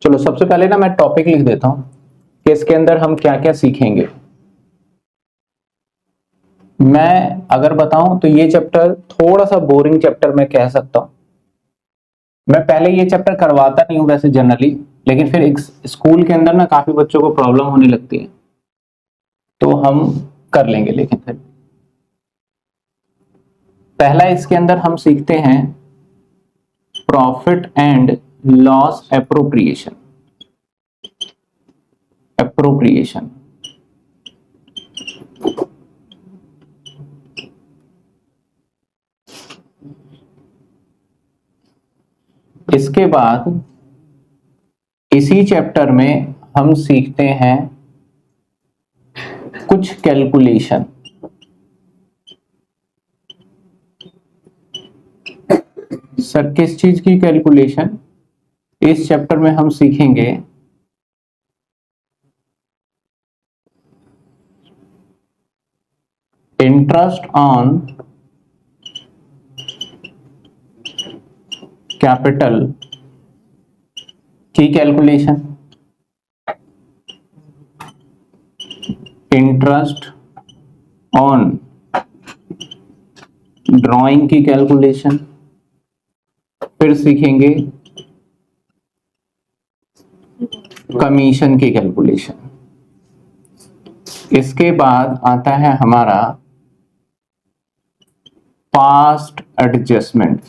चलो सबसे पहले ना मैं टॉपिक लिख देता हूं कि इसके अंदर हम क्या क्या सीखेंगे। मैं अगर बताऊं तो ये चैप्टर थोड़ा सा बोरिंग चैप्टर मैं कह सकता हूं। मैं पहले ये चैप्टर करवाता नहीं हूं वैसे जनरली, लेकिन फिर एक स्कूल के अंदर ना काफी बच्चों को प्रॉब्लम होने लगती है, तो हम कर लेंगे। लेकिन फिर पहला इसके अंदर हम सीखते हैं profit and loss appropriation. Appropriation इसके बाद इसी चैप्टर में हम सीखते हैं कुछ कैलकुलेशन। सर किस चीज की कैलकुलेशन? इस चैप्टर में हम सीखेंगे इंटरेस्ट ऑन कैपिटल की कैलकुलेशन। इंटरेस्ट ऑन ड्राइंग की कैलकुलेशन। फिर सीखेंगे कमीशन की कैलकुलेशन। इसके बाद आता है हमारा पास्ट एडजस्टमेंट,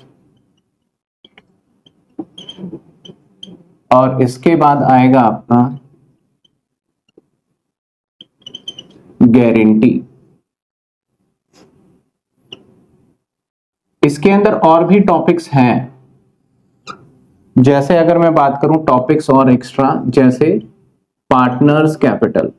और इसके बाद आएगा आपका गारंटी। इसके अंदर और भी टॉपिक्स हैं, जैसे अगर मैं बात करूं टॉपिक्स और एक्स्ट्रा, जैसे पार्टनर्स कैपिटल।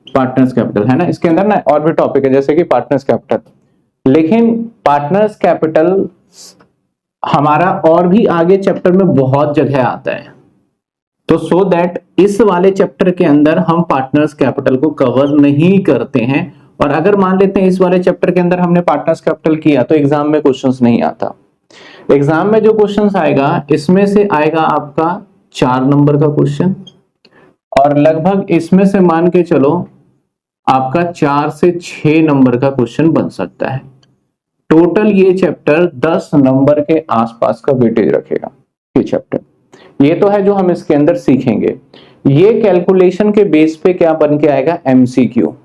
पार्टनर्स कैपिटल है ना, इसके अंदर ना और भी टॉपिक है जैसे कि पार्टनर्स कैपिटल। लेकिन पार्टनर्स कैपिटल हमारा और भी आगे चैप्टर में बहुत जगह आता है, तो सो दैट इस वाले चैप्टर के अंदर हम पार्टनर्स कैपिटल को कवर नहीं करते हैं। और अगर मान लेते हैं इस वाले चैप्टर के अंदर हमने पार्टनर्स कैपिटल किया तो एग्जाम में क्वेश्चंस नहीं आता। एग्जाम में जो क्वेश्चंस आएगा इसमें से आएगा आपका 4 नंबर का क्वेश्चन, और लगभग इसमें से मान के चलो आपका 4 से 6 नंबर का क्वेश्चन बन सकता है। टोटल ये चैप्टर 10 नंबर के आसपास का वेटेज रखेगा ये चैप्टर। ये तो है जो हम इसके अंदर सीखेंगे। ये कैलकुलेशन के बेस पे क्या बन के आएगा, एमसीक्यू,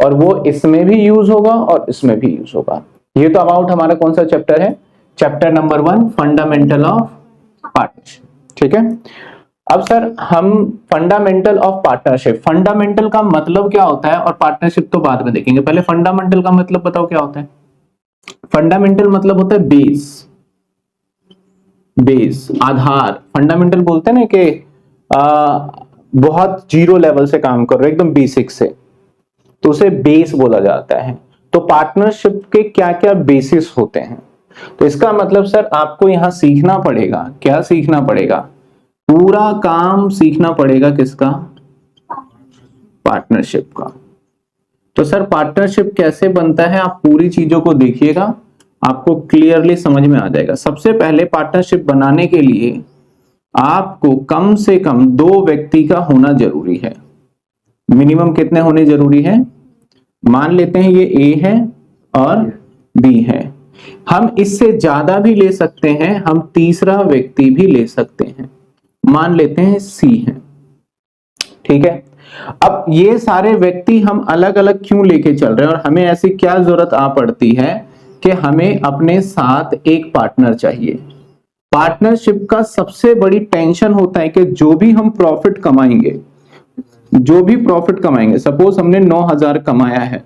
और वो इसमें भी यूज होगा और इसमें भी यूज होगा। ये तो अबाउट हमारा कौन सा चैप्टर है, chapter number 1 fundamental of partnership. ठीक है, अब सर हम फंडामेंटल ऑफ पार्टनरशिप, फंडामेंटल का मतलब क्या होता है और पार्टनरशिप तो बाद में देखेंगे, पहले फंडामेंटल का मतलब बताओ क्या होता है। फंडामेंटल मतलब होता है बेस, बेस आधार। फंडामेंटल बोलते हैं ना कि बहुत जीरो लेवल से काम कर रहे हो, एकदम बेसिक से, तो उसे बेस बोला जाता है। तो पार्टनरशिप के क्या क्या बेसिस होते हैं, तो इसका मतलब सर आपको यहां सीखना पड़ेगा, क्या सीखना पड़ेगा, पूरा काम सीखना पड़ेगा किसका, पार्टनरशिप का। तो सर पार्टनरशिप कैसे बनता है, आप पूरी चीजों को देखिएगा, आपको क्लियरली समझ में आ जाएगा। सबसे पहले पार्टनरशिप बनाने के लिए आपको कम से कम 2 व्यक्ति का होना जरूरी है। मिनिमम कितने होने जरूरी है, मान लेते हैं ये ए है और बी है, हम इससे ज्यादा भी ले सकते हैं, हम तीसरा व्यक्ति भी ले सकते हैं, मान लेते हैं सी है। ठीक है, अब ये सारे व्यक्ति हम अलग अलग क्यों लेके चल रहे हैं, और हमें ऐसी क्या जरूरत आ पड़ती है कि हमें अपने साथ एक पार्टनर चाहिए। पार्टनरशिप का सबसे बड़ी टेंशन होता है कि जो भी हम प्रॉफिट कमाएंगे, जो भी प्रॉफिट कमाएंगे, सपोज हमने 9,000 कमाया है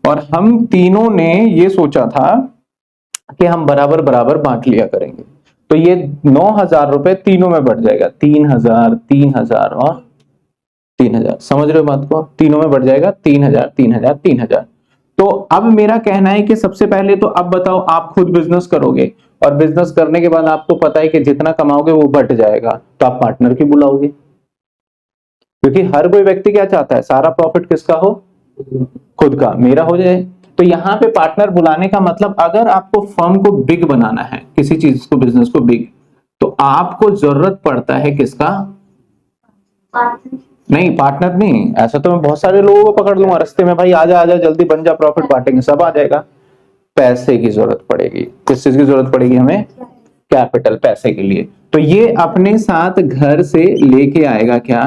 और हम तीनों ने ये सोचा था कि हम बराबर बराबर बांट लिया करेंगे, तो ये 9,000 रुपए तीनों में बढ़ जाएगा, 3,000 3,000 और 3,000। समझ रहे हो बात को, तीनों में बढ़ जाएगा 3,000 3,000 3,000। तो अब मेरा कहना है कि सबसे पहले तो अब बताओ, आप खुद बिजनेस करोगे और बिजनेस करने के बाद आपको पता है कि जितना कमाओगे वो बढ़ जाएगा, तो आप पार्टनर की बुलाओगे, क्योंकि हर कोई व्यक्ति क्या चाहता है, सारा प्रॉफिट किसका हो, खुद का, मेरा हो जाए। तो यहाँ पे पार्टनर बुलाने का मतलब, अगर आपको फर्म को बिग बनाना है, किसी चीज को, बिजनेस को बिग, तो आपको जरूरत पड़ता है किसका? नहीं, पार्टनर नहीं, ऐसा तो मैं बहुत सारे लोगों को पकड़ लूंगा रास्ते में, भाई आजा आजा जल्दी बन जा, प्रॉफिट बांटेंगे, सब आ जाएगा। पैसे की जरूरत पड़ेगी। किस चीज की जरूरत पड़ेगी हमें? कैपिटल, पैसे के लिए। तो ये अपने साथ घर से लेके आएगा क्या?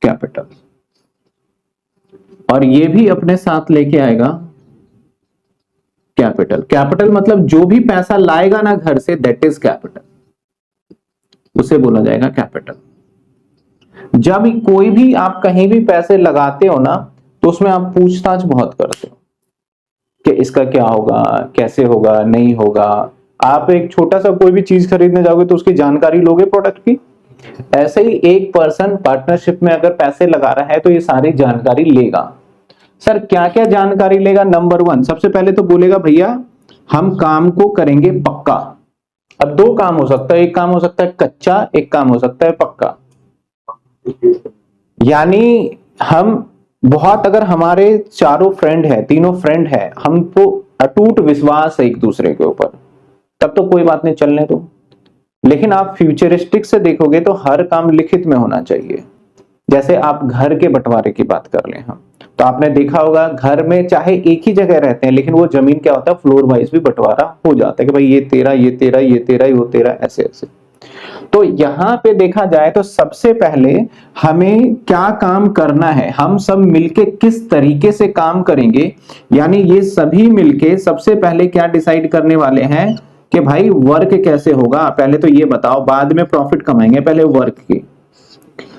कैपिटल। और ये भी अपने साथ लेके आएगा कैपिटल। कैपिटल मतलब जो भी पैसा लाएगा ना घर से, दैट इज कैपिटल, उसे बोला जाएगा कैपिटल। जब कोई भी आप कहीं भी पैसे लगाते हो ना, तो उसमें आप पूछताछ बहुत करते हो कि इसका क्या होगा, कैसे होगा, नहीं होगा। आप एक छोटा सा कोई भी चीज खरीदने जाओगे तो उसकी जानकारी लोगे प्रोडक्ट की। ऐसे ही एक पर्सन पार्टनरशिप में अगर पैसे लगा रहा है तो ये सारी जानकारी लेगा। सर क्या क्या जानकारी लेगा? नंबर 1, सबसे पहले तो बोलेगा भैया हम काम को करेंगे पक्का। अब दो काम हो सकता है, एक काम हो सकता है कच्चा, एक काम हो सकता है पक्का। यानी हम बहुत, अगर हमारे चारों फ्रेंड है, तीनों फ्रेंड है, हमको अटूट विश्वास है एक दूसरे के ऊपर, तब तो कोई बात नहीं, चलने दो। लेकिन आप फ्यूचरिस्टिक से देखोगे तो हर काम लिखित में होना चाहिए। जैसे आप घर के बंटवारे की बात कर लें हम, तो आपने देखा होगा घर में चाहे एक ही जगह रहते हैं, लेकिन वो जमीन क्या होता है, फ्लोर वाइज भी बंटवारा हो जाता है कि भाई ये तेरा, ये तेरा, ये तेरा, वो तेरा, ऐसे ऐसे। तो यहां पे देखा जाए तो सबसे पहले हमें क्या काम करना है, हम सब मिलके किस तरीके से काम करेंगे, यानी ये सभी मिलके सबसे पहले क्या डिसाइड करने वाले हैं कि भाई वर्क कैसे होगा। पहले तो ये बताओ, बाद में प्रॉफिट कमाएंगे, पहले वर्क की।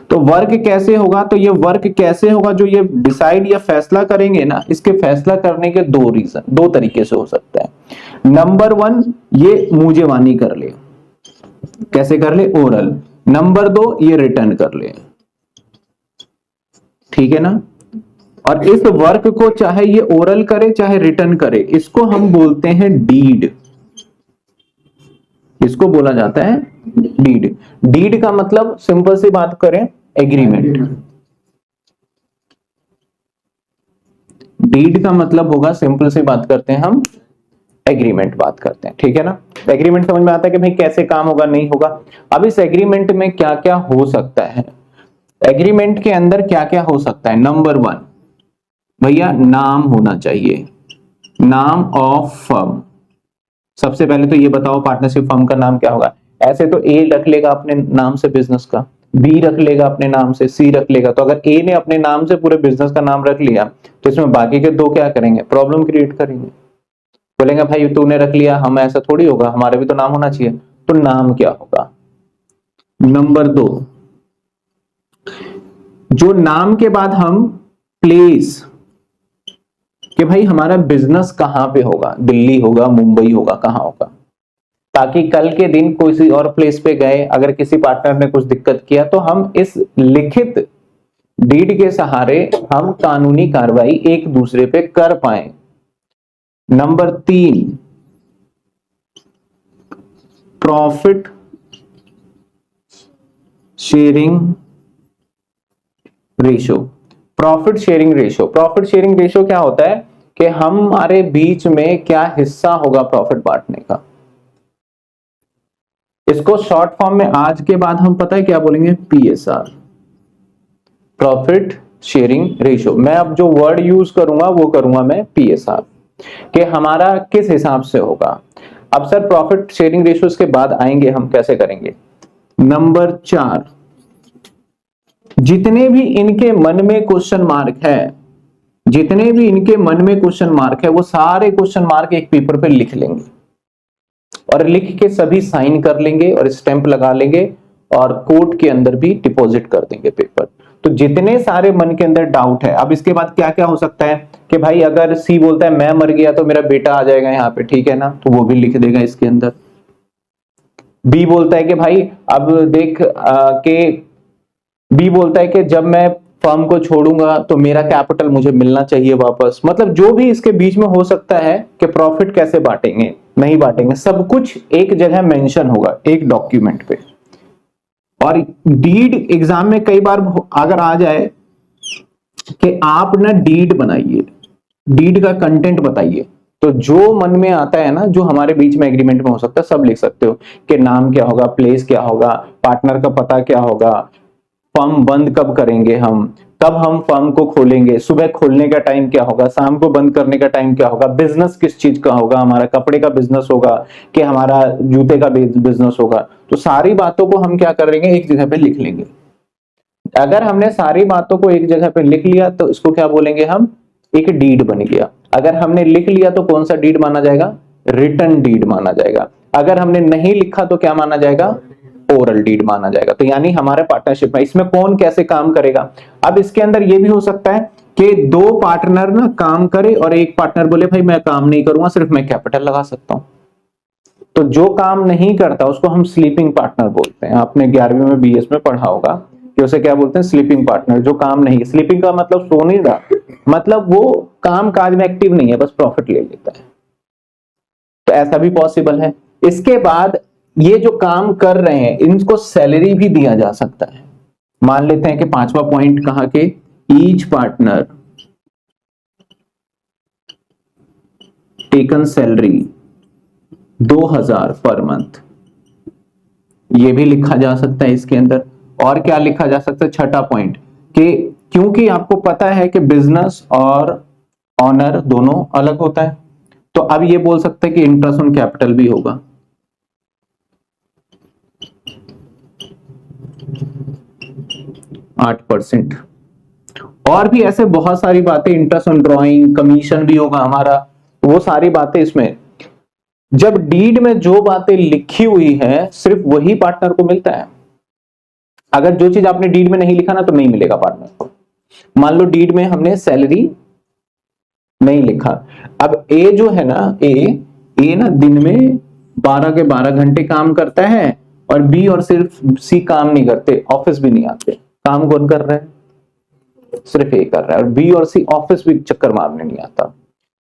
तो वर्क कैसे होगा? तो ये वर्क कैसे होगा जो ये डिसाइड या फैसला करेंगे ना, इसके फैसला करने के दो रीजन, दो तरीके से हो सकता है। नंबर 1, ये मुंहजबानी कर ले। कैसे कर ले? ओरल। नंबर 2, ये रिटर्न कर ले। ठीक है ना? और इस वर्क को चाहे ये ओरल करे चाहे रिटर्न करे, इसको हम बोलते हैं डीड। इसको बोला जाता है डीड। डीड का मतलब सिंपल सी बात करें, एग्रीमेंट। डीड का मतलब होगा, सिंपल सी बात करते हैं हम, एग्रीमेंट बात करते हैं। ठीक है ना? एग्रीमेंट समझ में आता है कि भाई कैसे काम होगा, नहीं होगा। अब इस एग्रीमेंट में क्या क्या हो सकता है, एग्रीमेंट के अंदर क्या क्या हो सकता है? नंबर 1 भैया नाम होना चाहिए, नाम ऑफ फर्म। सबसे पहले तो ये बताओ पार्टनरशिप फर्म का नाम क्या होगा? ऐसे तो ए रख लेगा अपने नाम से बिजनेस का, बी रख लेगा अपने नाम से, सी रख लेगा। तो अगर ए ने अपने नाम से पूरे बिजनेस का नाम रख लिया तो इसमें बाकी के दो क्या करेंगे? प्रॉब्लम क्रिएट करेंगे। बोलेंगे भाई तूने रख लिया, हम ऐसा थोड़ी होगा, हमारे भी तो नाम होना चाहिए। तो नाम क्या होगा? नंबर 2, जो नाम के बाद हम प्लेस, कि भाई हमारा बिजनेस कहां पे होगा, दिल्ली होगा, मुंबई होगा, कहां होगा, ताकि कल के दिन किसी और प्लेस पे गए, अगर किसी पार्टनर ने कुछ दिक्कत किया तो हम इस लिखित डीड के सहारे हम कानूनी कार्रवाई एक दूसरे पे कर पाए। Number 3, profit sharing ratio. Profit sharing ratio, profit sharing ratio क्या होता है कि हमारे बीच में क्या हिस्सा होगा प्रॉफिट बांटने का। इसको शॉर्ट फॉर्म में आज के बाद हम पता है क्या बोलेंगे? PSR, profit sharing ratio. मैं अब जो वर्ड यूज करूंगा वो करूंगा मैं पीएसआर, कि हमारा किस हिसाब से होगा। अब सर प्रॉफिट शेयरिंग रेशो के बाद आएंगे, हम कैसे करेंगे। नंबर 4, जितने भी इनके मन में क्वेश्चन मार्क है, जितने भी इनके मन में क्वेश्चन मार्क है, वो सारे क्वेश्चन मार्क एक पेपर पे लिख लेंगे और लिख के सभी साइन कर लेंगे और स्टैंप लगा लेंगे और कोर्ट के अंदर भी डिपॉजिट कर देंगे पेपर। तो जितने सारे मन के अंदर डाउट है, अब इसके बाद क्या क्या हो सकता है कि भाई अगर सी बोलता है मैं मर गया तो मेरा बेटा आ जाएगा यहाँ पे, ठीक है ना, तो वो भी लिख देगा इसके अंदर। बी बोलता है कि भाई अब देख के बी बोलता है कि जब मैं फर्म को छोड़ूंगा तो मेरा कैपिटल मुझे मिलना चाहिए वापस। मतलब जो भी इसके बीच में हो सकता है कि प्रॉफिट कैसे बांटेंगे, नहीं बांटेंगे, सब कुछ एक जगह मेंशन होगा एक डॉक्यूमेंट पे। और डीड एग्जाम में कई बार अगर आ जाए कि आप ना डीड बनाइए, डीड का कंटेंट बताइए। तो जो मन में आता है ना, जो हमारे बीच में एग्रीमेंट में हो सकता है, सब लिख सकते हो कि नाम क्या होगा, प्लेस क्या होगा, पार्टनर का पता क्या होगा, फर्म बंद कब करेंगे हम, कब हम फर्म को खोलेंगे, सुबह खोलने का टाइम क्या होगा, शाम को बंद करने का टाइम क्या होगा, बिजनेस किस चीज का होगा, हमारा कपड़े का बिजनेस होगा कि हमारा जूते का बिजनेस होगा। तो सारी बातों को हम क्या करेंगे, एक जगह पे लिख लेंगे। अगर हमने सारी बातों को एक जगह पे लिख लिया तो इसको क्या बोलेंगे हम, एक डीड बन गया। अगर हमने लिख लिया तो कौन सा डीड माना जाएगा, रिटन डीड माना जाएगा। अगर हमने नहीं लिखा तो क्या माना जाएगा, ओरल डीड माना जाएगा। तो यानी हमारे पार्टनरशिप में इसमें कौन कैसे काम करेगा। अब इसके अंदर ये भी हो सकता है कि दो पार्टनर ना काम करे और एक पार्टनर बोले भाई मैं काम नहीं करूंगा, सिर्फ मैं कैपिटल लगा सकता हूं। तो जो काम नहीं करता उसको हम स्लीपिंग पार्टनर बोलते हैं। आपने 11वीं में बीएस में पढ़ा होगा कि उसे क्या बोलते हैं, स्लीपिंग पार्टनर। जो काम नहीं, स्लीपिंग का मतलब सो नहीं रहा, मतलब वो काम काज में एक्टिव नहीं है, बस प्रॉफिट ले लेता है। तो ऐसा भी पॉसिबल है। इसके बाद ये जो काम कर रहे हैं इनको सैलरी भी दिया जा सकता है। मान लेते हैं कि पांचवा पॉइंट कहा कि each partner taken salary 2000 per month, ये भी लिखा जा सकता है इसके अंदर। और क्या लिखा जा सकता है, छठा पॉइंट कि क्योंकि आपको पता है कि बिजनेस और ऑनर दोनों अलग होता है, तो अब ये बोल सकते हैं कि इंटरेस्ट ऑन कैपिटल भी होगा। आठ % और भी ऐसे बहुत सारी बातें, इंटरेस्ट ऑन ड्रॉइंग, कमीशन भी होगा हमारा, वो सारी बातें इसमें। जब डीड में जो बातें लिखी हुई है सिर्फ वही पार्टनर को मिलता है। अगर जो चीज आपने डीड में नहीं लिखा ना तो नहीं मिलेगा पार्टनर को। मान लो डीड में हमने सैलरी नहीं लिखा। अब ए जो है ना, ए ना दिन में 12 के 12 घंटे काम करता है और बी और सिर्फ सी काम नहीं करते, ऑफिस भी नहीं आते। काम कौन कर रहा है, सिर्फ ए कर रहा है। और बी और सी ऑफिस भी चक्कर मारने नहीं आता।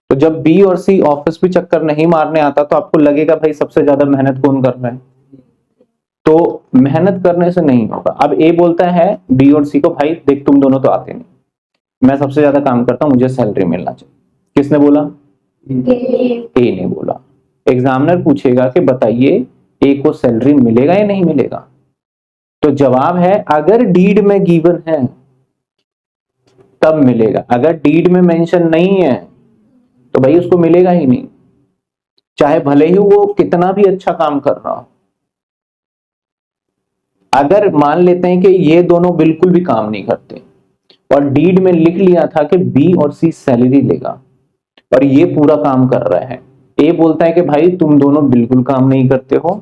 तो जब बी और सी ऑफिस भी चक्कर नहीं मारने आता तो आपको लगेगा भाई सबसे ज्यादा मेहनत कौन कर रहा है। तो मेहनत करने से नहीं होगा। अब ए बोलता है बी और सी को, भाई देख तुम दोनों तो आते नहीं, मैं सबसे ज्यादा काम करता हूं, मुझे सैलरी मिलना चाहिए। किसने बोला, ए ने बोला। एग्जामिनर पूछेगा कि बताइए ए को सैलरी मिलेगा या नहीं मिलेगा। तो जवाब है अगर डीड में गिवन है तब मिलेगा, अगर डीड में मेंशन नहीं है तो भाई उसको मिलेगा ही नहीं, चाहे भले ही वो कितना भी अच्छा काम कर रहा हो। अगर मान लेते हैं कि ये दोनों बिल्कुल भी काम नहीं करते और डीड में लिख लिया था कि बी और सी सैलरी लेगा और ये पूरा काम कर रहा है, ए बोलता है कि भाई तुम दोनों बिल्कुल काम नहीं करते हो,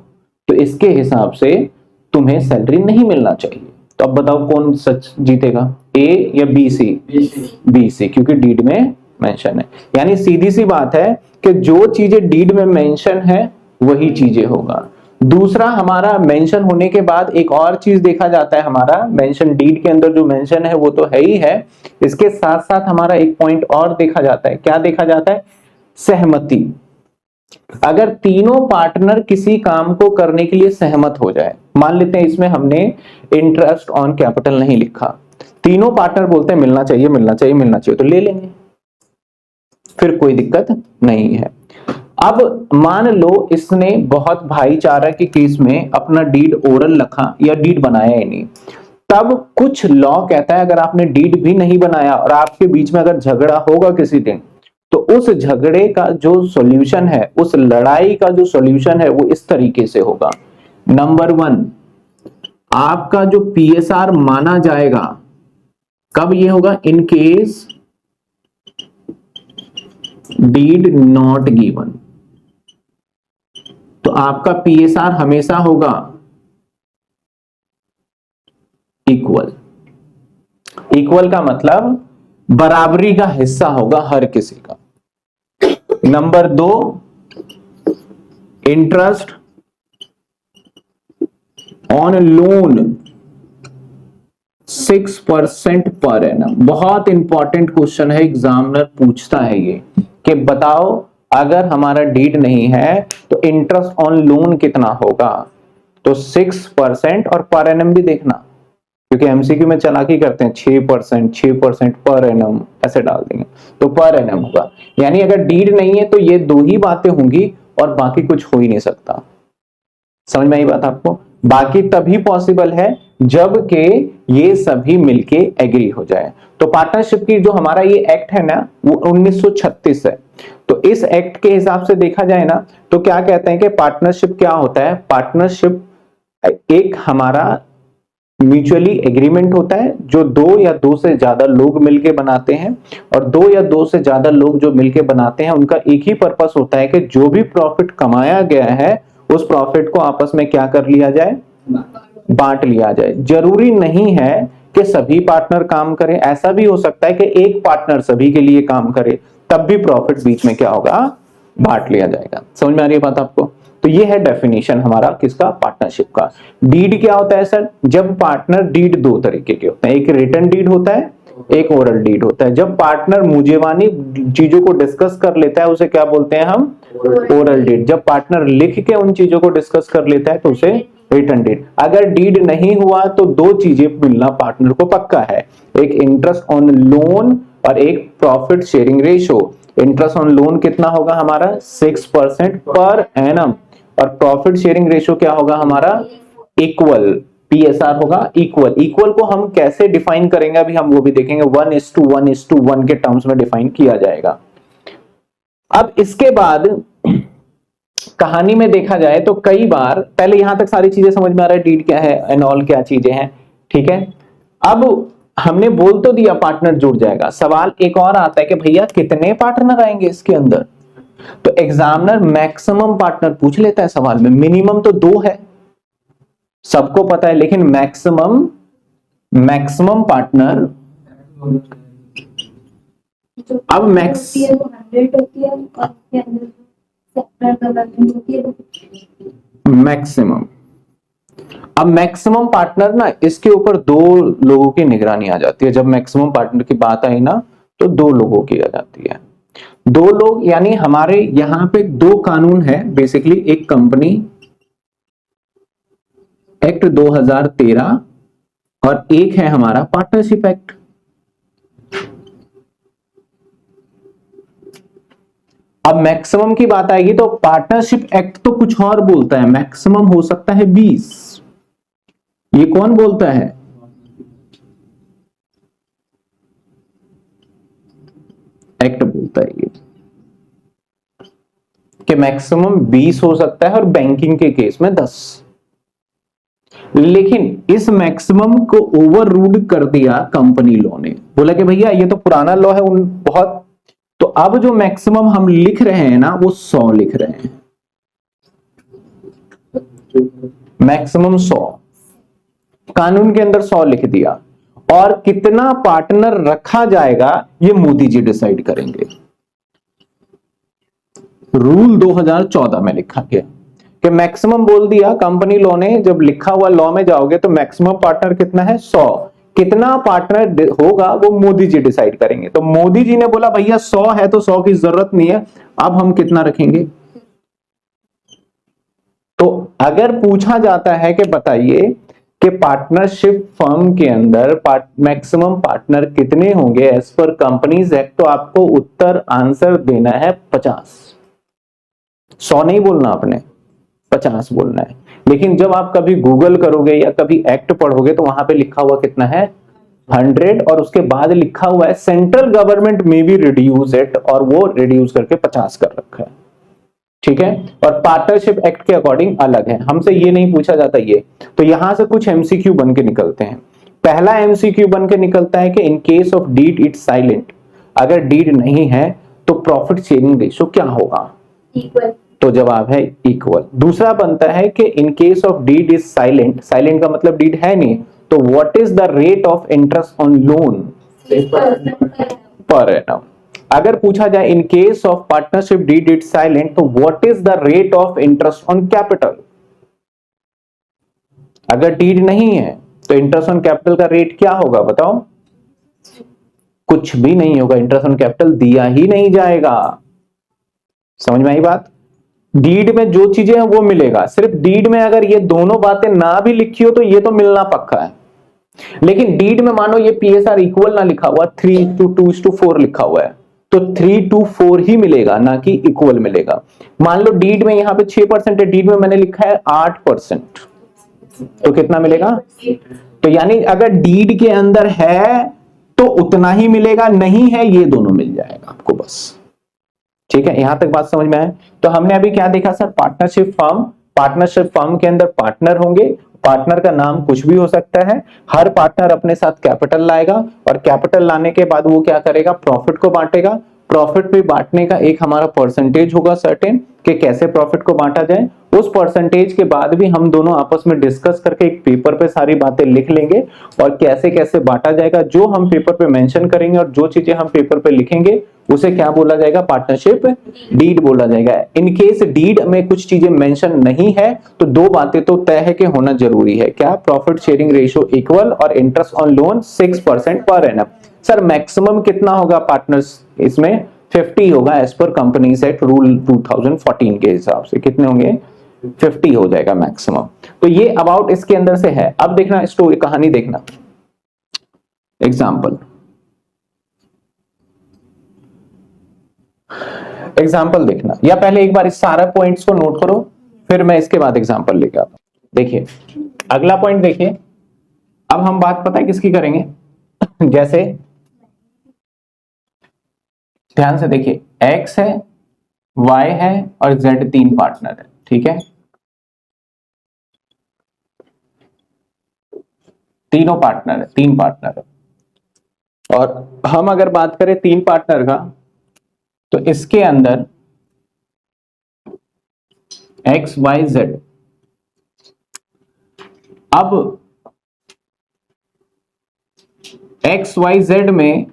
तो इसके हिसाब से तुम्हें सैलरी नहीं मिलना चाहिए। तो अब बताओ कौन सच जीतेगा, ए या बी सी, बी सी, क्योंकि डीड में मेंशन है। यानी सीधी सी बात है कि जो चीजें डीड में मेंशन है वही चीजें होगा। दूसरा, हमारा मेंशन होने के बाद एक और चीज देखा जाता है, हमारा मेंशन डीड के अंदर जो मेंशन है वो तो है ही है, इसके साथ साथ हमारा एक पॉइंट और देखा जाता है। क्या देखा जाता है, सहमति। अगर तीनों पार्टनर किसी काम को करने के लिए सहमत हो जाए, मान लेते हैं इसमें हमने इंटरेस्ट ऑन कैपिटल नहीं लिखा, तीनों पार्टनर बोलते हैं मिलना चाहिए मिलना चाहिए मिलना चाहिए, तो ले लेंगे, फिर कोई दिक्कत नहीं है। अब मान लो इसने बहुत भाईचारा के केस में अपना डीड ओरल रखा या डीड बनाया ही नहीं, तब कुछ लॉ कहता है अगर आपने डीड भी नहीं बनाया और आपके बीच में अगर झगड़ा होगा किसी दिन, तो उस झगड़े का जो सॉल्यूशन है, उस लड़ाई का जो सॉल्यूशन है वो इस तरीके से होगा। नंबर 1, आपका जो पीएसआर माना जाएगा, कब ये होगा, in case did not given, तो आपका पीएसआर हमेशा होगा इक्वल। इक्वल का मतलब बराबरी का हिस्सा होगा हर किसी का। Number 2, interest on loan 6% per annum. बहुत इंपॉर्टेंट क्वेश्चन है, एग्जामिनर पूछता है ये कि बताओ अगर हमारा डीड नहीं है तो इंटरेस्ट ऑन लोन कितना होगा, तो 6% और पर एनम भी देखना। क्योंकि एमसीक्यू में चालाकी करते हैं, 6% पर एनम ऐसे डाल देंगे, तो पर एनम होगा। यानी अगर डीड नहीं है तो ये दो ही बातें होंगी और बाकी कुछ हो ही नहीं सकता। समझ में आई बात आपको? बाकी तभी पॉसिबल है जब के ये सभी मिलके एग्री हो जाए। तो पार्टनरशिप की जो हमारा ये एक्ट है ना, वो 1936 है। तो इस एक्ट के हिसाब से देखा जाए ना, तो क्या कहते हैं कि पार्टनरशिप क्या होता है? पार्टनरशिप एक हमारा म्यूचुअली एग्रीमेंट होता है जो दो या दो से ज्यादा लोग मिलके बनाते हैं, और दो या दो से ज्यादा लोग जो मिलके बनाते हैं उनका एक ही पर्पस होता है कि जो भी प्रॉफिट कमाया गया है उस प्रॉफिट को आपस में क्या कर लिया जाए? बांट लिया जाए। जरूरी नहीं है कि सभी पार्टनर काम करें, ऐसा भी हो सकता है कि एक पार्टनर सभी के लिए काम करे, तब भी प्रॉफिट बीच में क्या होगा? बांट लिया जाएगा। समझ में आ रही है बात आपको? तो ये है डेफिनेशन हमारा किसका? पार्टनरशिप का। डीड क्या होता है सर? जब पार्टनर, डीड दो तरीके के होते हैं, एक रिटन डीड होता है, एक ओरल डीड होता है। जब पार्टनर मुंजेबानी चीजों को डिस्कस कर लेता है उसे क्या बोलते हैं हम? Oral deed. जब पार्टनर लिख के उन चीजों को डिस्कस कर लेता है तो उसे रिटन डीड। अगर डीड नहीं हुआ तो दो चीजें मिलना पार्टनर को पक्का है, एक इंटरेस्ट ऑन लोन और एक profit sharing ratio. Interest on loan कितना होगा हमारा? 6% पर एनम, और प्रॉफिट शेयरिंग रेशो क्या होगा हमारा? इक्वल, पीएसआर होगा इक्वल। इक्वल को हम कैसे डिफाइन करेंगे अभी हम वो भी देखेंगे, 1:1:1 के टर्म्स में डिफाइन किया जाएगा। अब इसके बाद कहानी में देखा जाए तो कई बार, पहले यहां तक सारी चीजें समझ में आ रहा है, डीड क्या है, एंड ऑल क्या चीजें हैं, ठीक है। अब हमने बोल तो दिया पार्टनर जुड़ जाएगा, सवाल एक और आता है कि भैया कितने पार्टनर आएंगे इसके अंदर? तो एग्जामिनर मैक्सिमम पार्टनर पूछ लेता है सवाल में। मिनिमम तो 2 है, सबको पता है, लेकिन मैक्सिमम पार्टनर, अब मैक्सिमम, अब मैक्सिमम पार्टनर ना, इसके ऊपर 2 लोगों की निगरानी आ जाती है। जब मैक्सिमम पार्टनर की बात आई ना तो 2 लोगों की आ जाती है। 2 लोग यानी हमारे यहां पे 2 कानून है बेसिकली, एक कंपनी एक्ट 2013 और एक है हमारा पार्टनरशिप एक्ट। अब मैक्सिमम की बात आएगी तो पार्टनरशिप एक्ट तो कुछ और बोलता है, मैक्सिमम हो सकता है 20। ये कौन बोलता है? एक्ट बोलता है ये कि मैक्सिमम 20 हो सकता है, और बैंकिंग के केस में 10। लेकिन इस मैक्सिमम को ओवर रूड कर दिया कंपनी लॉ ने, बोला कि भैया ये तो पुराना लॉ है उन बहुत, तो अब जो मैक्सिमम हम लिख रहे हैं ना वो 100 लिख रहे हैं, मैक्सिमम 100 कानून के अंदर 100 लिख दिया। और कितना पार्टनर रखा जाएगा ये मोदी जी डिसाइड करेंगे। रूल 2014 में लिखा गया कि मैक्सिमम बोल दिया कंपनी लॉ ने, जब लिखा हुआ लॉ में जाओगे तो मैक्सिमम पार्टनर कितना है? 100। कितना पार्टनर होगा वो मोदी जी डिसाइड करेंगे। तो मोदी जी ने बोला भैया 100 है तो 100 की जरूरत नहीं है, अब हम कितना रखेंगे? तो अगर पूछा जाता है कि बताइए कि पार्टनरशिप फर्म के अंदर मैक्सिमम पार्टनर कितने होंगे एज पर कंपनीज एक्ट, तो आपको उत्तर आंसर देना है 50। 100 नहीं बोलना आपने, 50 बोलना है। लेकिन जब आप कभी गूगल करोगे या कभी एक्ट पढ़ोगे तो वहां पे लिखा हुआ कितना है? 100, और उसके बाद लिखा हुआ है सेंट्रल गवर्नमेंट में भी रिड्यूस इट, और वो रिड्यूस करके 50 कर रखा है, ठीक है। और पार्टनरशिप एक्ट के अकॉर्डिंग अलग है, हमसे ये नहीं पूछा जाता ये। तो यहां से कुछ एमसीक्यू बन के निकलते हैं। पहला एमसीक्यू बन के निकलता है कि in case of deed it's silent, अगर डीड नहीं है तो प्रॉफिट शेयरिंग रेशो क्या होगा? इक्वल। तो जवाब है इक्वल। दूसरा बनता है कि in case of deed is silent, silent का मतलब डीड है नहीं, तो what is the rate of interest on loan? Per annum. अगर पूछा जाए in case of partnership deed is silent, तो what is the rate of interest on capital? अगर डीड नहीं है तो इंटरेस्ट ऑन कैपिटल का रेट क्या होगा बताओ? कुछ भी नहीं होगा, इंटरेस्ट ऑन कैपिटल दिया ही नहीं जाएगा। समझ में आई बात? डीड में जो चीजें हैं वो मिलेगा, सिर्फ डीड में अगर ये दोनों बातें ना भी लिखी हो तो ये तो मिलना पक्का है। लेकिन डीड में मानो ये पीएसआर इक्वल ना लिखा हुआ, 3:2:4 लिखा हुआ है, तो 3:4 ही मिलेगा, ना कि इक्वल मिलेगा। मान लो डीड में यहाँ पे 6% है, डीड में मैंने लिखा है 8%, तो कितना मिलेगा? तो यानी अगर डीड के अंदर है तो उतना ही मिलेगा, नहीं है ये दोनों मिल जाएगा आपको बस। ठीक है, यहां तक बात समझ में आए? तो हमने अभी क्या देखा sir? Partnership firm. Partnership firm के अंदर पार्टनर होंगे, पार्टनर का नाम कुछ भी हो सकता है। हर पार्टनर अपने साथ कैपिटल लाएगा और कैपिटल लाने के बाद वो क्या करेगा? प्रॉफिट को बांटेगा। प्रॉफिट पे बांटने का एक हमारा परसेंटेज होगा सर्टेन, कि कैसे प्रॉफिट को बांटा जाए। उस परसेंटेज के बाद भी हम दोनों आपस में डिस्कस करके एक पेपर पे सारी बातें लिख लेंगे और कैसे कैसे बांटा जाएगा। जो हम पेपर पे मेंशन करेंगे और जो चीजें हम पेपर पे लिखेंगे उसे क्या बोला जाएगा? पार्टनरशिप डीड बोला जाएगा। इन केस डीड में कुछ चीजें मेंशन नहीं है तो दो बातें तो तय है कि होना जरूरी है। क्या? प्रॉफिट शेयरिंग रेशियो इक्वल और interest on loan 6% per annum. Sir maximum कितना होगा पार्टनर्स इसमें? 50 होगा as per companies act rule 2014 के हिसाब से। कितने होंगे? 50 हो जाएगा मैक्सिमम। तो ये अबाउट इसके अंदर से है। अब देखना स्टोरी, कहानी देखना, एग्जाम्पल देखना, या पहले एक बार इस सारा पॉइंट्स को नोट करो, फिर मैं इसके बाद एग्जाम्पल लेके आता हूं। देखिए अगला पॉइंट देखिए। अब हम बात पता है किसकी करेंगे? जैसे ध्यान से देखिए, एक्स है, वाई है और जेड, तीन पार्टनर है। ठीक है, तीनों पार्टनर है, तीन पार्टनर है। और हम अगर बात करें तीन पार्टनर का, तो इसके अंदर एक्स वाई जेड। अब एक्स वाई जेड में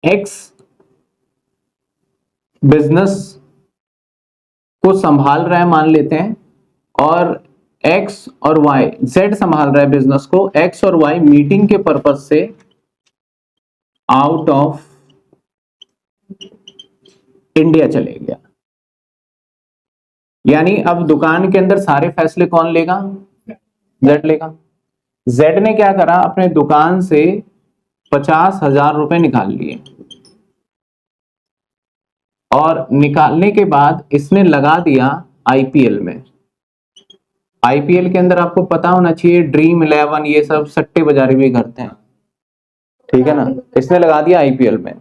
एक्स बिजनेस को संभाल रहा है मान लेते हैं, और एक्स और वाई, जेड संभाल रहा है बिजनेस को। एक्स और वाई मीटिंग के पर्पज से आउट ऑफ इंडिया चले गया। यानी अब दुकान के अंदर सारे फैसले कौन लेगा? जेड लेगा। जेड ने क्या करा? अपने दुकान से 50,000 रुपए निकाल लिए, और निकालने के बाद इसने लगा दिया आईपीएल में। आईपीएल के अंदर आपको पता होना चाहिए ड्रीम 11 ये सब सट्टे बाजारी भी करते हैं, ठीक है ना। इसने लगा दिया आईपीएल में,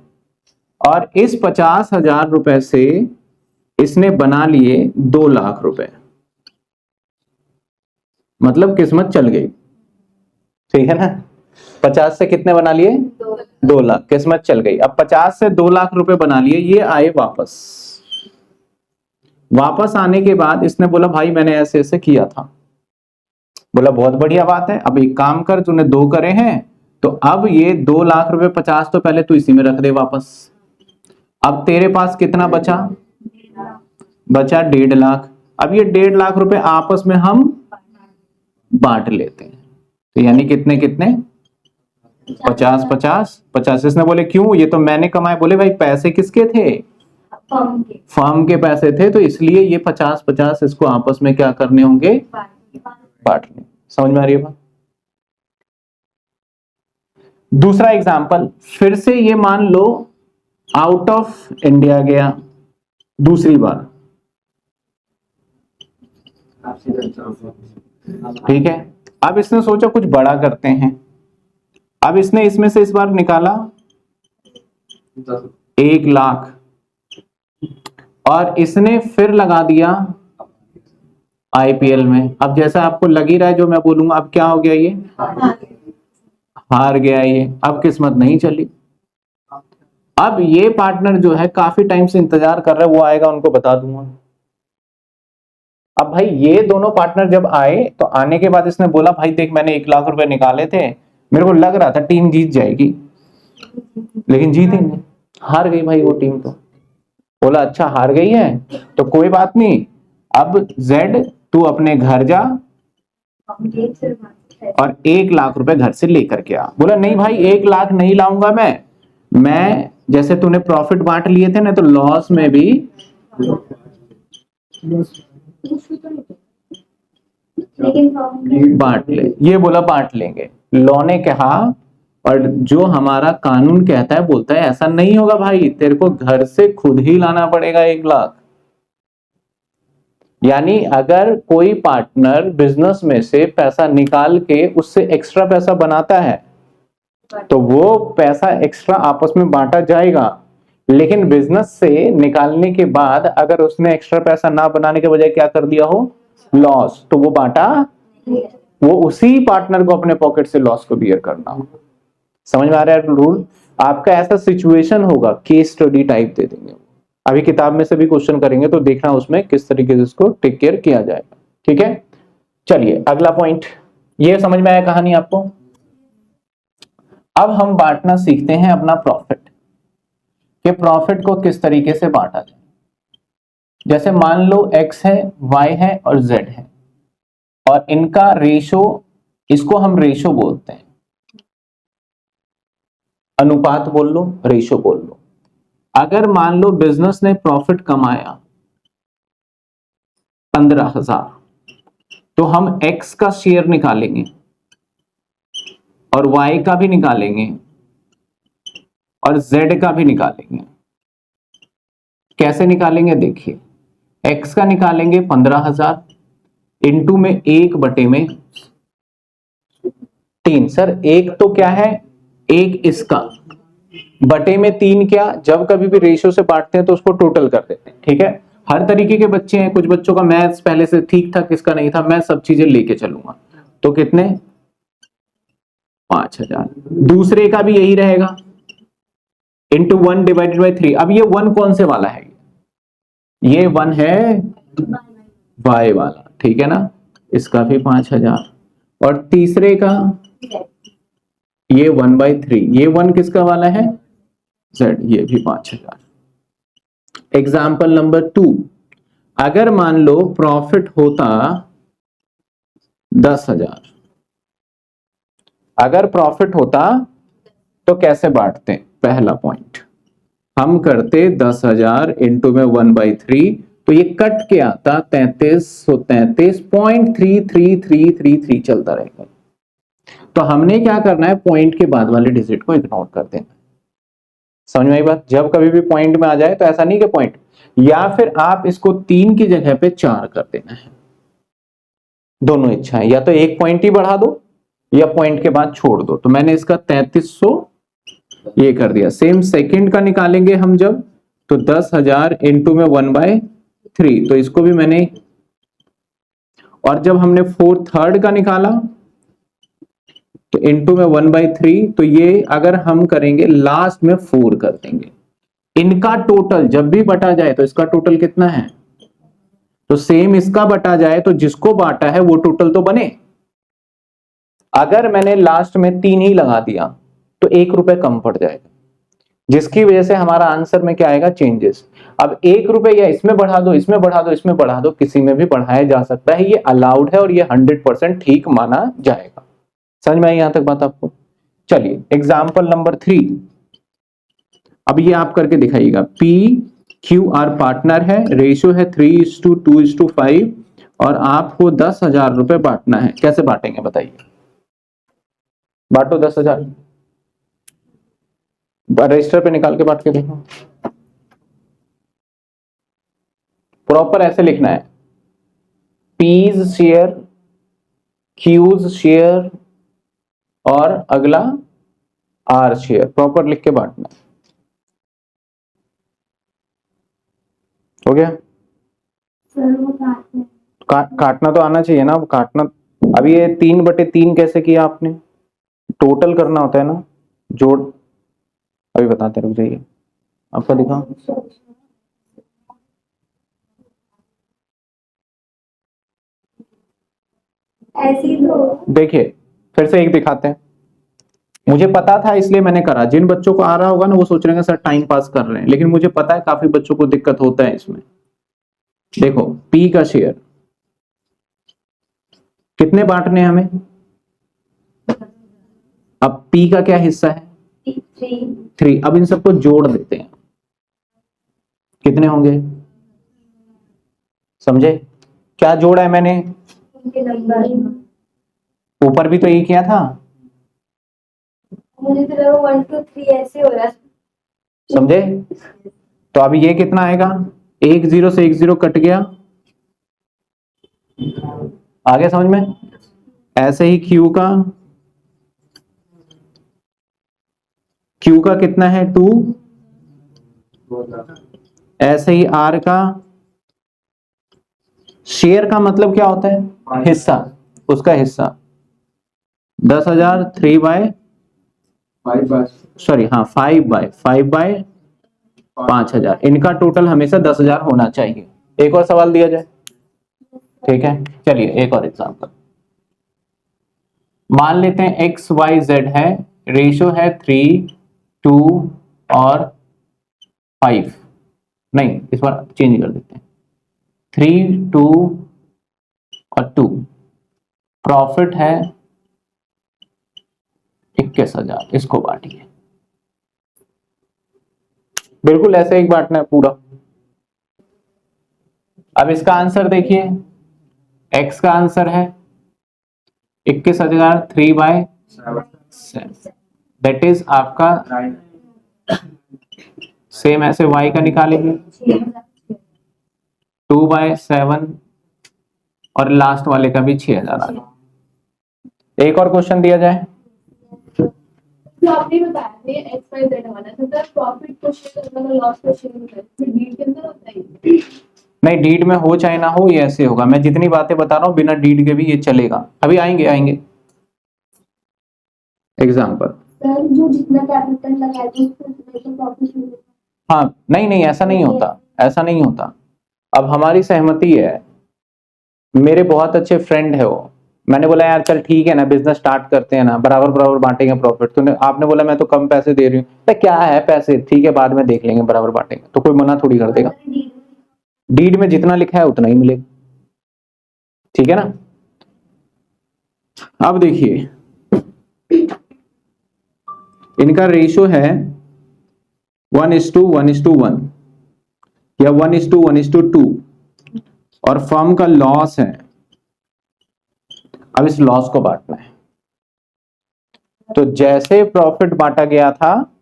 और इस 50,000 रुपए से इसने बना लिए 2 लाख रुपए। मतलब किस्मत चल गई, ठीक है ना। 50 से कितने बना लिए? 2 लाख। किस्मत चल गई। अब 50 से 2 लाख रुपए बना लिए। ये आए वापस। वापस आने के बाद इसने बोला भाई मैंने ऐसे ऐसे किया था। बोला बहुत बढ़िया बात है, अब एक काम कर, तूने 2 करे हैं तो अब ये 2 लाख रुपए 50 तो पहले तू इसी में रख दे वापस। अब तेरे पास कितना बचा? बचा 1.5 लाख। अब ये 1.5 लाख रुपए आपस में हम बांट लेते हैं। तो यानी कितने कितने? 50-50। इसने बोले क्यों? ये तो मैंने कमाए। बोले भाई पैसे किसके थे? फर्म के पैसे थे, तो इसलिए ये 50-50 इसको आपस में क्या करने होंगे? बांटने। समझ में आ रही है बात? दूसरा एग्जांपल, फिर से ये मान लो आउट ऑफ इंडिया गया दूसरी बार, ठीक है। अब इसने सोचा कुछ बड़ा करते हैं। अब इसने इसमें से इस बार निकाला 1 लाख, और इसने फिर लगा दिया आईपीएल में। अब जैसा आपको लग ही रहा है जो मैं बोलूंगा, अब क्या हो गया? ये हार गया ये। अब किस्मत नहीं चली। अब ये पार्टनर जो है काफी टाइम से इंतजार कर रहा है, वो आएगा, उनको बता दूंगा। अब भाई ये दोनों पार्टनर जब आए तो आने के बाद इसने बोला भाई देख मैंने 1 लाख रुपए निकाले थे, मेरे को लग रहा था टीम जीत जाएगी, लेकिन जीती नहीं, हार गई भाई वो टीम। तो बोला अच्छा हार गई है तो कोई बात नहीं, अब जेड तू अपने घर जा और 1 लाख रुपए घर से लेकर के आ। बोला नहीं भाई 1 लाख नहीं लाऊंगा मैं जैसे तूने प्रॉफिट बांट लिए थे ना, तो लॉस में भी बांट ले। ये बोला बांट लेंगे। लॉ ने कहा और जो हमारा कानून कहता है, बोलता है ऐसा नहीं होगा भाई, तेरे को घर से खुद ही लाना पड़ेगा 1 लाख। यानी अगर कोई पार्टनर बिजनेस में से पैसा निकाल के उससे एक्स्ट्रा पैसा बनाता है तो वो पैसा एक्स्ट्रा आपस में बांटा जाएगा, लेकिन बिजनेस से निकालने के बाद अगर उसने एक्स्ट्रा पैसा ना बनाने के बजाय क्या कर दिया हो, लॉस, तो वो बांटा, वो उसी पार्टनर को अपने पॉकेट से लॉस को बियर करना होगा। समझ में आ रहा है रूल? आपका ऐसा सिचुएशन होगा, केस स्टडी टाइप दे देंगे, अभी किताब में से भी क्वेश्चन करेंगे तो देखना उसमें किस तरीके से इसको टेक केयर किया जाएगा। ठीक है, चलिए अगला पॉइंट, ये समझ में आया कहानी आपको? अब हम बांटना सीखते हैं अपना प्रॉफिट, कि प्रॉफिट को किस तरीके से बांटा जाए। जैसे मान लो x है, y है और z है, और इनका रेशो, इसको हम रेशो बोलते हैं, अनुपात बोल लो, रेशो बोल लो। अगर मान लो बिजनेस ने प्रॉफिट कमाया 15,000, तो हम x का शेयर निकालेंगे और y का भी निकालेंगे और z का भी निकालेंगे। कैसे निकालेंगे देखिए, x का निकालेंगे 15,000 इंटू में 1/3। सर एक तो क्या है, एक इसका बटे में 3, क्या जब कभी भी रेशियो से बांटते हैं तो उसको टोटल कर देते हैं। ठीक है, हर तरीके के बच्चे हैं, कुछ बच्चों का मैथ्स पहले से ठीक था, किसका नहीं था, मैं सब चीजें लेके चलूंगा। तो कितने, 5,000। दूसरे का भी यही रहेगा, इंटू 1/3। अब ये 1 कौन से वाला है, ये 1 है y वाला, ठीक है ना, इसका भी 5,000। और तीसरे का ये 1/3, ये 1 किसका वाला है, z, ये भी 5,000। एग्जाम्पल नंबर 2, अगर मान लो प्रॉफिट होता 10,000, अगर प्रॉफिट होता तो कैसे बांटते, पहला पॉइंट हम करते 10,000 इंटू में 1/3, तो ये कट के आता 3333.33333 चलता रहेगा। तो हमने क्या करना है, पॉइंट के बाद वाले डिजिट को इग्नोर कर देना। समझ में आई बात? जब कभी भी पॉइंट में आ जाए तो ऐसा नहीं कि पॉइंट, या फिर आप इसको 3 की जगह पे 4 कर देना है, दोनों इच्छा है, या तो एक पॉइंट ही बढ़ा दो या पॉइंट के बाद छोड़ दो। तो मैंने इसका 3300 ये कर दिया। सेम सेकंड का निकालेंगे हम जब, तो 10,000 इंटू में 1/3, तो इसको भी मैंने, और जब हमने थर्ड का निकाला तो इंटू में 1/3, तो ये अगर हम करेंगे लास्ट में 4 कर देंगे। इनका टोटल जब भी बटा जाए तो इसका टोटल कितना है, तो सेम इसका बटा जाए तो जिसको बांटा है वो टोटल तो बने। अगर मैंने लास्ट में 3 ही लगा दिया तो 1 रुपए कम पड़ जाएगा, जिसकी वजह से हमारा आंसर में क्या आएगा, चेंजेस। अब 1 रुपए या इसमें बढ़ा दो, इसमें बढ़ा दो, इसमें बढ़ा दो, किसी में भी बढ़ाया जा सकता है, ये अलाउड है और ये 100% ठीक माना जाएगा। समझ में आई यहां तक बात आपको? चलिए एग्जाम्पल नंबर 3, अब ये आप करके दिखाइएगा। PQR पार्टनर है, रेशियो है 3:2:5 और आपको 10,000 रुपए बांटना है। कैसे बांटेंगे बताइए, बांटो 10,000, रजिस्टर पे निकाल के बांट के देखो। प्रॉपर ऐसे लिखना है, P's शेयर, Q's शेयर और अगला R शेयर, प्रॉपर लिख के बांटना। हो गया? काटना तो आना चाहिए ना, काटना। अब ये 3/3 कैसे किया आपने, टोटल करना होता है ना, जोड़, अभी बताते, रुक जाइए आपका दिखा। ऐसी तो देखिए, फिर से एक दिखाते हैं, मुझे पता था इसलिए मैंने करा। जिन बच्चों को आ रहा होगा ना वो सोच रहे हैं सर टाइम पास कर रहे हैं, लेकिन मुझे पता है काफी बच्चों को दिक्कत होता है इसमें। देखो P का शेयर कितने बांटने हैं हमें, अब P का क्या हिस्सा है, 3। अब इन सबको जोड़ देते हैं, कितने होंगे, समझे? क्या जोड़ा है मैंने, ऊपर भी तो यही किया था, मुझे तो लगा 1 2 3 ऐसे हो रहा है। समझे? तो अब ये कितना आएगा, एक जीरो से एक जीरो कट गया, आ गया समझ में? ऐसे ही क्यू का कितना है 2, ऐसे ही आर का, शेयर का मतलब क्या होता है, हिस्सा, उसका हिस्सा 10,000 3 बाय 5/5/5/5000, इनका टोटल हमेशा 10,000 होना चाहिए। एक और सवाल दिया जाए, ठीक है? चलिए एक और एग्जांपल मान लेते हैं, एक्स वाई जेड है, रेशो है 3 2 और 5, नहीं इस बार चेंज कर देते हैं, 3 2 और 2, प्रॉफिट है 21,000, इसको बांटिए। बिल्कुल ऐसे ही बांटना है पूरा। अब इसका आंसर देखिए, एक्स का आंसर है 21,000 3/7, दैट इज आपका, सेम ऐसे वाई का निकालेंगे 2/7 और लास्ट वाले का भी 6,000 आ गया। एक और क्वेश्चन दिया जाए, तो आपने बताया थे एक्स वाई जेड वाला तो सर प्रॉफिट को शेयर करना लॉस को शेयर करना फिर डीड के अंदर होता है। नहीं डीड में हो चाहे ना हो ये ऐसे होगा, मैं जितनी बातें बता रहा हूं बिना डीड के भी ये चलेगा, अभी आएंगे एग्जाम्पल। सर जो जितना कैपिटल लगाया था उसको उतना ही प्रॉफिट मिलेगा। हाँ नहीं ऐसा नहीं होता, ऐसा नहीं होता। अब हमारी सहमति है, मेरे बहुत अच्छे फ्रेंड है वो, मैंने बोला यार चल ठीक है ना बिजनेस स्टार्ट करते हैं ना, बराबर बराबर बांटेंगे प्रॉफिट, तो आपने बोला मैं तो कम पैसे दे रही हूँ, तो क्या है पैसे, ठीक है बाद में देख लेंगे बराबर बांटेंगे, तो कोई मना थोड़ी कर देगा। डीड में जितना लिखा है उतना ही मिलेगा, ठीक है ना? अब देखिए इनका रेशो है 1:1:1 या 1:1:2 और फर्म का लॉस है, अब इस लॉस को बांटना है, तो जैसे प्रॉफिट बांटा गया था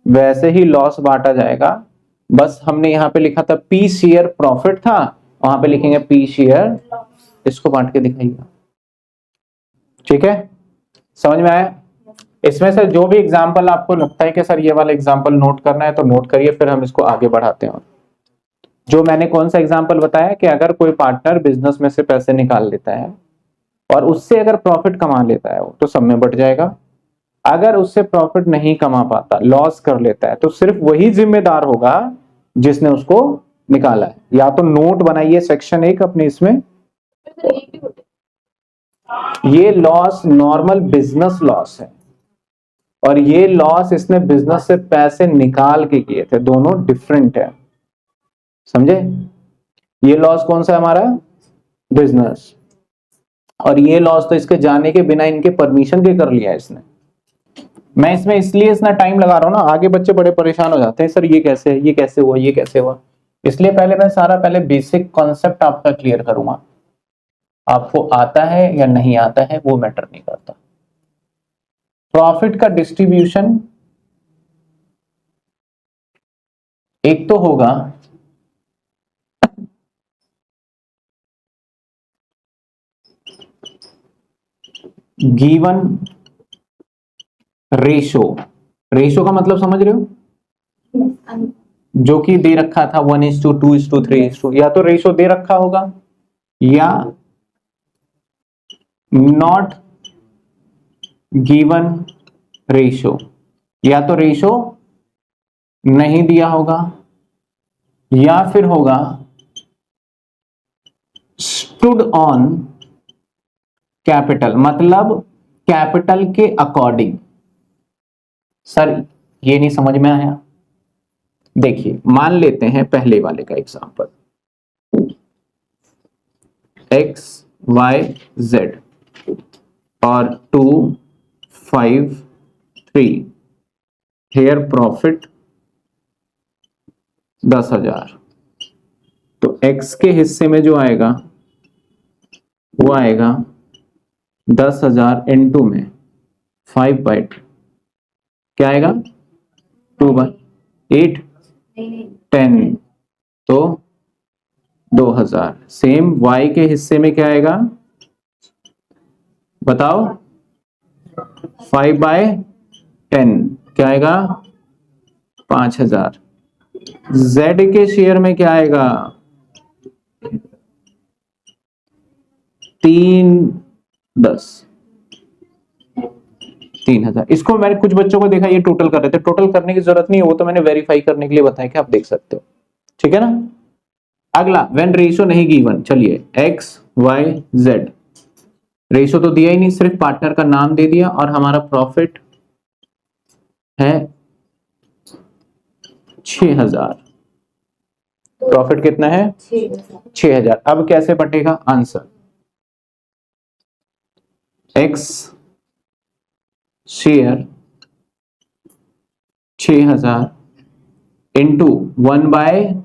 वैसे ही लॉस बांटा जाएगा, बस हमने यहां पे लिखा था पी शेयर प्रॉफिट था, वहां पे लिखेंगे पी शेयर, इसको बांट के दिखाइएगा, ठीक है? समझ में आया? इसमें से जो भी एग्जाम्पल आपको लगता है कि सर ये वाला एग्जाम्पल नोट करना है तो नोट करिए, फिर हम इसको आगे बढ़ाते हैं। जो मैंने कौन सा एग्जाम्पल बताया कि अगर कोई पार्टनर बिजनेस में से पैसे निकाल लेता है और उससे अगर प्रॉफिट कमा लेता है तो सब में बट जाएगा, अगर उससे प्रॉफिट नहीं कमा पाता, लॉस कर लेता है, तो सिर्फ वही जिम्मेदार होगा जिसने उसको निकाला है। या तो नोट बनाइए सेक्शन 1 अपने इसमें, ये लॉस नॉर्मल बिजनेस लॉस है और ये लॉस इसने बिजनेस से पैसे निकाल के किए थे, दोनों डिफरेंट है, समझे? ये लॉस कौन सा है हमारा, बिजनेस, और ये लॉस तो इसके जाने के बिना इनके परमिशन के कर लिया है इसने। मैं इसमें इसलिए इतना टाइम लगा रहा हूं ना, आगे बच्चे बड़े परेशान हो जाते हैं, सर ये कैसे है, ये कैसे हुआ, ये कैसे हुआ, इसलिए पहले मैं सारा पहले बेसिक कॉन्सेप्ट आपका क्लियर करूंगा, आपको आता है या नहीं आता है वो मैटर नहीं करता। प्रॉफिट का डिस्ट्रीब्यूशन एक तो होगा गिवन रेशो, रेशो का मतलब समझ रहे हो, जो कि दे रखा था 1:2:3, या तो रेशो दे रखा होगा या नॉट गिवन रेशो, या तो रेशो नहीं दिया होगा या फिर होगा स्टूड ऑन कैपिटल, मतलब कैपिटल के अकॉर्डिंग। सर ये नहीं समझ में आया, देखिए मान लेते हैं पहले वाले का एग्जांपल, एक्स वाई जेड और 2 5 3, हेयर प्रॉफिट 10,000, तो एक्स के हिस्से में जो आएगा वो आएगा 10,000 इनटू में 5/2, क्या आएगा 2/8 10 तो 2000। सेम y के हिस्से में क्या आएगा बताओ 5/10 क्या आएगा 5000। z के शेयर में क्या आएगा 3/10 3000। इसको मैंने कुछ बच्चों को देखा ये टोटल कर रहे थे, टोटल करने की जरूरत नहीं है, वो तो मैंने वेरीफाई करने के लिए बताया कि आप देख सकते हो, ठीक है ना। अगला व्हेन रेशियो नहीं गिवन, चलिए x y z, रेशियो तो दिया ही नहीं, सिर्फ पार्टनर का नाम दे दिया और हमारा प्रॉफिट है 6000। प्रॉफिट कितना है 6000। अब कैसे बटेगा answer, x share 6000 into 1/,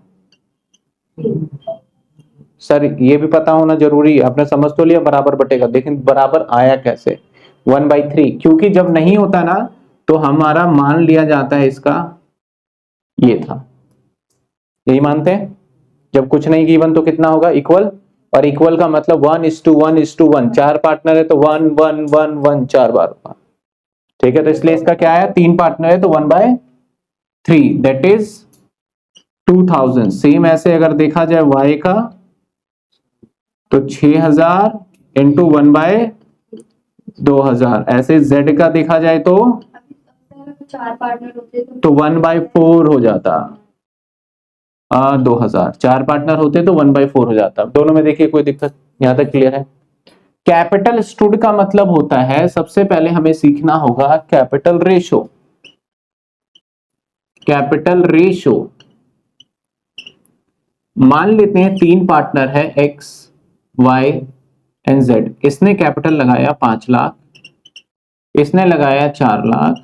sir ये भी पता होना जरूरी है, आपने समझ तो लिया बराबर बटेगा, लेकिन बराबर आया कैसे 1/3, क्योंकि जब नहीं होता ना तो हमारा मान लिया जाता है इसका ये था, यही मानते हैं, जब कुछ नहीं गिवन तो कितना होगा इक्वल, और इक्वल का मतलब 1:1:1, 4 पार्टनर है तो 1 1 1 1 4 बार होगा, ठीक है। तो इसलिए इसका क्या आया, 3 पार्टनर है तो 1/3 दैट इज 2000। सेम ऐसे अगर देखा जाए y का तो 6000 इंटू 1/2000, ऐसे z का देखा जाए तो 4 पार्टनर होते तो 1/4 हो जाता, 2000। 4 पार्टनर होते तो 1/4 हो जाता। दोनों में देखिए कोई दिक्कत, यहां तक क्लियर है। कैपिटल स्टूड का मतलब होता है, सबसे पहले हमें सीखना होगा कैपिटल रेशो। कैपिटल रेशो मान लेते हैं 3 पार्टनर है x y एंड z, इसने कैपिटल लगाया 5 लाख, इसने लगाया 4 लाख,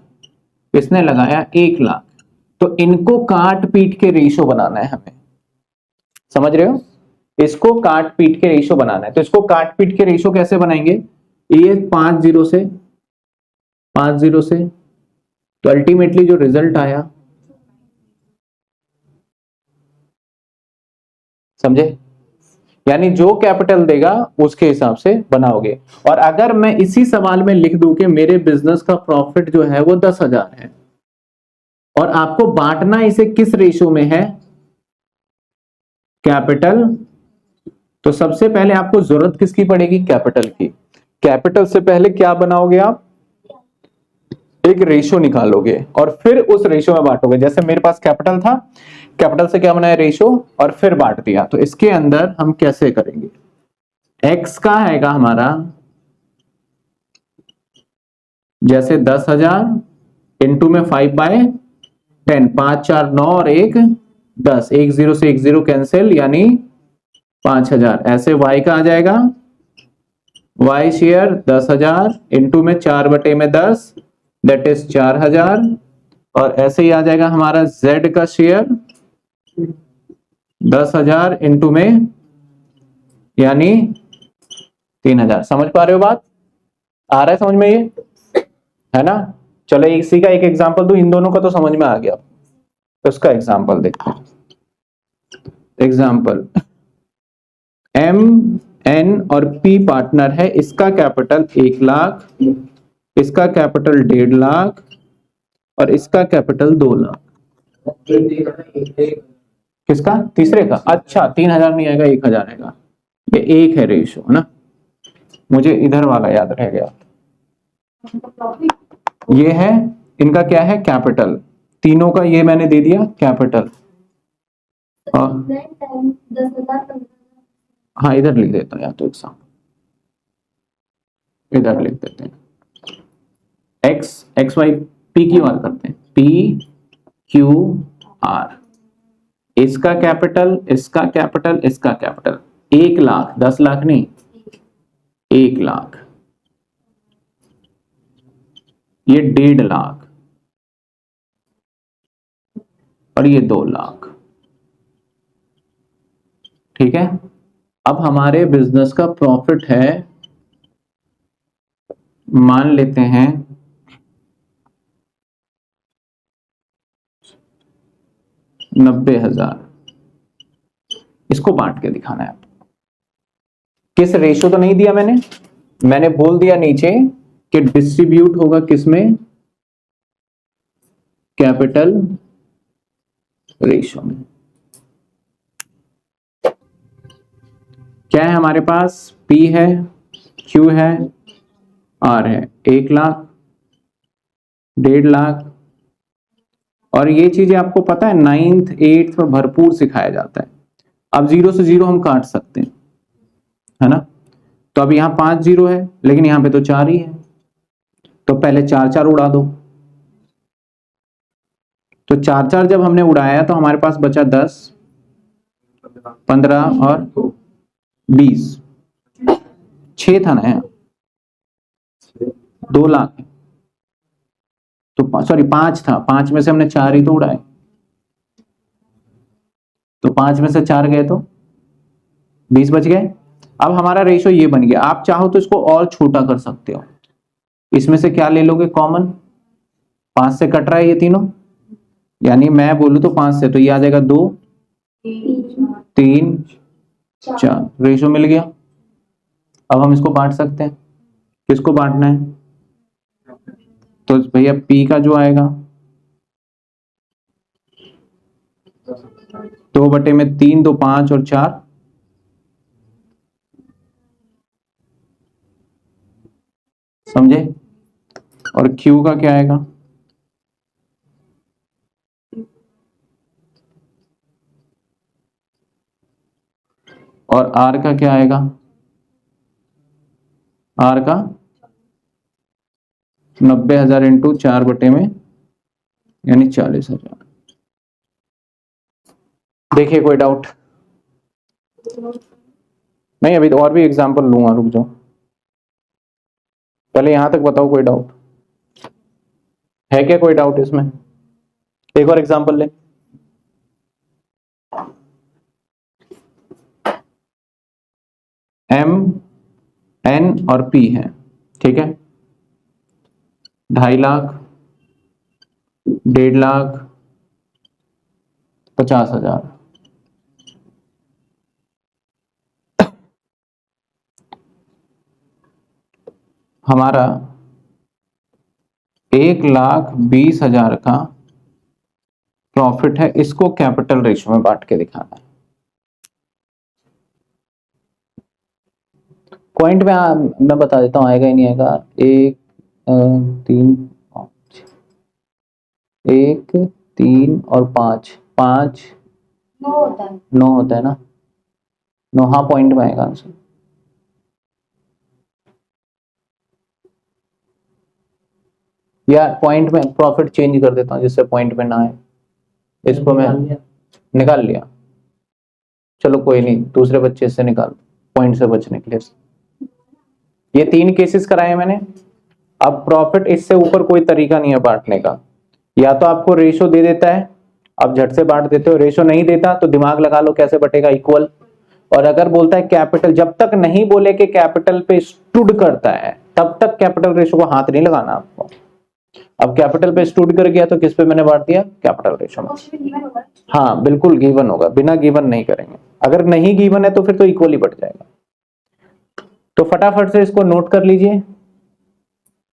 इसने लगाया 1 लाख, तो इनको काट पीट के रेशो बनाना है हमें, समझ रहे हो, इसको काट पीट के रेशो बनाना है। तो इसको काट पीट के रेशो कैसे बनाएंगे, ये 5 0 से 5 0 से, तो अल्टीमेटली जो रिजल्ट आया, समझे, यानी जो कैपिटल देगा उसके हिसाब से बनाओगे। और अगर मैं इसी सवाल में लिख दूं कि मेरे बिजनेस का प्रॉफिट जो है वो 10,000 है और आपको बांटना इसे किस रेशो में है, कैपिटल, तो सबसे पहले आपको जरूरत किसकी पड़ेगी, कैपिटल की। कैपिटल से पहले क्या बनाओगे आप, एक रेशो निकालोगे और फिर उस रेशो में बांटोगे। जैसे मेरे पास कैपिटल था, कैपिटल से क्या बनाया रेशो और फिर बांट दिया। तो इसके अंदर हम कैसे करेंगे, x का आएगा हमारा जैसे 10,000 इंटू में 5/10, 5 4 9 और 1 10, 1 0 से 1 0 कैंसिल यानी 5,000। ऐसे y का आ जाएगा y शेयर 10,000 इंटू में 4/10 दैट इज 4,000, और ऐसे ही आ जाएगा हमारा z का शेयर 10,000 इंटू में यानी 3,000। समझ पा रहे हो बात, आ रहा है समझ में, ये है ना। चलो इसी का एक एग्जांपल दूं, इन दोनों का तो समझ में आ गया, तो उसका एग्जांपल देखते हैं। एग्जांपल M N और P पार्टनर है, इसका कैपिटल 1 लाख, इसका कैपिटल 1.5 लाख और इसका कैपिटल 2 लाख। किसका, तीसरे का, अच्छा 3,000 नहीं आएगा 1,000 आएगा, ये एक है रेशो, है ना, मुझे इधर वाला याद रह गया। ये है इनका क्या है कैपिटल, तीनों का ये मैंने दे दिया कैपिटल। हाँ इधर लिख देता हूं या तो एग्जाम्पल, इधर लिख देते हैं x y p q r करते हैं, p q r, इसका कैपिटल, इसका कैपिटल, इसका कैपिटल 1 लाख, 10 लाख नहीं 1 लाख, ये 1.5 लाख और ये 2 लाख, ठीक है। अब हमारे बिजनेस का प्रॉफिट है, मान लेते हैं 90,000। इसको बांट के दिखाना है। किस रेशो तो नहीं दिया मैंने बोल दिया नीचे कि डिस्ट्रीब्यूट होगा किसमें, कैपिटल रेशो में। क्या है हमारे पास, P है, Q है, R है। 1 लाख, 1.5 लाख। और ये चीजें आपको पता है 9th 8th में भरपूर सिखाया जाता है। अब 0 से 0 हम काट सकते हैं, है ना। तो अब यहाँ 5 0 है, लेकिन यहाँ पे तो 4 ही है, तो पहले 4 4 उड़ा दो। तो 4 4 जब हमने उड़ाया तो हमारे पास बचा 10, 15 और 20। 6 था ना, 2 लाख है। तो सॉरी 5 था, 5 में से हमने 4 ही तो उड़ाए, तो 5 में से 4 गए तो 20 बच गए। अब हमारा रेशो ये बन गया। आप चाहो तो इसको और छोटा कर सकते हो। इसमें से क्या ले लोगे कॉमन, 5 से कट रहा है ये तीनों, यानी मैं बोलूं तो 5 से, तो ये आ जाएगा 2 3 4, रेशो मिल गया। अब हम इसको बांट सकते हैं। किसको बांटना है, तो भैया P का जो आएगा 2/3, 2 5 और 4। समझे। और Q का क्या आएगा, और R का क्या आएगा, R का 90,000 इंटू 4 बटे में, यानी 40,000। देखिए कोई डाउट नहीं, अभी तो और भी एग्जांपल लूंगा, रुक जाओ, पहले यहां तक बताओ कोई डाउट है क्या, कोई डाउट इसमें। एक और एग्जांपल ले। M N और P है, ठीक है। 2.5 लाख, 1.5 लाख, 50,000। हमारा 1,20,000 का प्रॉफिट है, इसको कैपिटल रेशो में बांट के दिखाना है। पॉइंट में मैं बता देता हूं, आएगा ही नहीं आएगा। 1 3 5, 1 3 और 5, 5 9 होता है ना, 9, हाँ पॉइंट में आएगा आंसर। या पॉइंट में प्रॉफिट चेंज कर देता हूं जिससे पॉइंट में ना आए, इसको मैं निकाल लिया। चलो कोई नहीं, दूसरे बच्चे से निकाल, पॉइंट से बचने के लिए। ये 3 केसेस कराए मैंने। अब प्रॉफिट इससे ऊपर कोई तरीका नहीं है बांटने का, या तो आपको रेशो दे देता है, आप झट से बांट देते हो। रेशो नहीं देता तो दिमाग लगा लो कैसे बटेगा, इक्वल। और अगर बोलता है कैपिटल, जब तक नहीं बोले कि कैपिटल पे स्टूड करता है तब तक कैपिटल रेशो को हाथ नहीं लगाना आपको। अब कैपिटल पे स्टूड कर गया तो किस पे मैंने बांट दिया, कैपिटल रेशो में। हाँ बिल्कुल गिवन होगा, बिना गिवन नहीं करेंगे। अगर नहीं गिवन है तो फिर तो इक्वल ही बढ़ जाएगा। तो फटाफट से इसको नोट कर लीजिए।